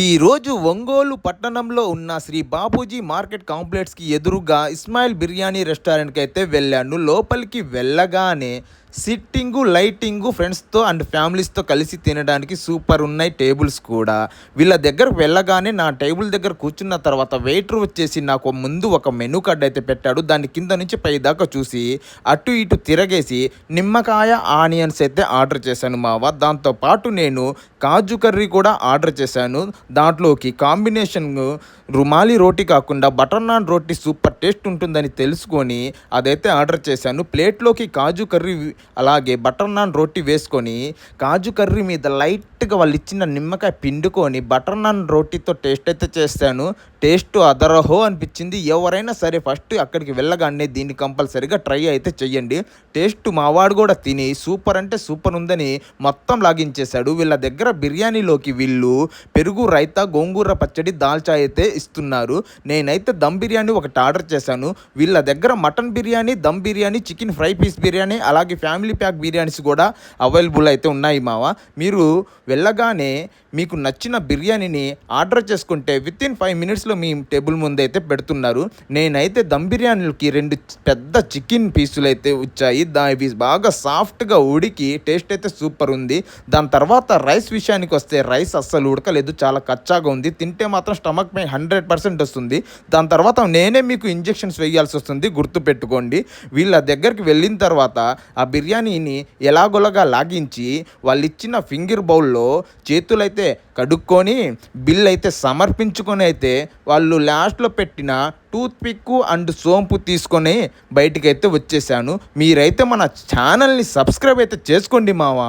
ఈరోజు ఒంగోలు పట్టణంలో ఉన్న శ్రీ బాపూజీ మార్కెట్ కాంప్లెక్స్కి ఎదురుగా ఇస్మాయిల్ బిర్యానీ రెస్టారెంట్కి అయితే వెళ్ళాను. లోపలికి వెళ్ళగానే సిట్టింగు, లైటింగు ఫ్రెండ్స్తో అండ్ ఫ్యామిలీస్తో కలిసి తినడానికి సూపర్ ఉన్నాయి. టేబుల్స్ కూడా వీళ్ళ దగ్గరకు వెళ్ళగానే నా టేబుల్ దగ్గర కూర్చున్న తర్వాత వెయిటర్ వచ్చేసి నాకు ముందు ఒక మెనూ కార్డ్ అయితే పెట్టాడు. దాని కింద నుంచి పై దాకా చూసి అటు ఇటు తిరగేసి నిమ్మకాయ ఆనియన్స్ అయితే ఆర్డర్ చేశాను మావా. దాంతోపాటు నేను కాజు కర్రీ కూడా ఆర్డర్ చేశాను. దాంట్లోకి కాంబినేషన్ రుమాలి రోటీ కాకుండా బటర్ నాన్ రోటీ సూపర్ టేస్ట్ ఉంటుందని తెలుసుకొని అదైతే ఆర్డర్ చేశాను. ప్లేట్లోకి కాజు కర్రీ అలాగే బటర్ నాన్ రోటీ వేసుకొని కాజు కర్రీ మీద లైట్గా వాళ్ళు ఇచ్చిన నిమ్మకాయ పిండుకొని బటర్ నాన్ రోటీతో టేస్ట్ అయితే చేశాను. టేస్ట్ అదరహో అనిపించింది. ఎవరైనా సరే ఫస్ట్ అక్కడికి వెళ్ళగానే దీన్ని కంపల్సరీగా ట్రై అయితే చెయ్యండి. టేస్ట్ మావాడు కూడా తిని సూపర్ అంటే సూపర్ ఉందని మొత్తం లాగించేశాడు. వీళ్ళ దగ్గర బిర్యానీలోకి వీళ్ళు పెరుగు రైతా, గోంగూర పచ్చడి, దాల్చా అయితే ఇస్తున్నారు. నేనైతే దమ్ బిర్యానీ ఒకటి ఆర్డర్ చేశాను. వీళ్ళ దగ్గర mutton biryani, dum biryani, chicken fry piece biryani అలాగే ఫ్యామిలీ ప్యాక్ బిర్యానీస్ కూడా అవైలబుల్ అయితే ఉన్నాయి మావా. మీరు వెళ్ళగానే మీకు నచ్చిన బిర్యానీని ఆర్డర్ చేసుకుంటే వితిన్ 5 మినిట్స్లో మీ టేబుల్ ముందు అయితే పెడుతున్నారు. నేనైతే దమ్ బిర్యానీలకి 2 పెద్ద చికెన్ పీసులు అయితే వచ్చాయి. ఇవి బాగా సాఫ్ట్గా ఉడికి టేస్ట్ అయితే సూపర్ ఉంది. దాని తర్వాత రైస్ విషయానికి వస్తే రైస్ అస్సలు ఉడకలేదు, చాలా కచ్చాగా ఉంది. తింటే మాత్రం స్టమక్ పై 100% వస్తుంది. దాని తర్వాత నేనే మీకు ఇంజెక్షన్స్ వేయాల్సి వస్తుంది, గుర్తుపెట్టుకోండి. వీళ్ళ దగ్గరికి వెళ్ళిన తర్వాత ఆ బిర్యానీని ఎలాగోలాగా లాగించి వాళ్ళు ఇచ్చిన ఫింగర్ బౌల్లో చేతులైతే కడుక్కొని బిల్ అయితే సమర్పించుకొని అయితే వాళ్ళు లాస్ట్లో పెట్టిన టూత్ పిక్ అండ్ సోంపు తీసుకొని బయటికి అయితే వచ్చేసాను. మీరైతే మన ఛానల్ని సబ్స్క్రైబ్ అయితే చేసుకోండి మావా.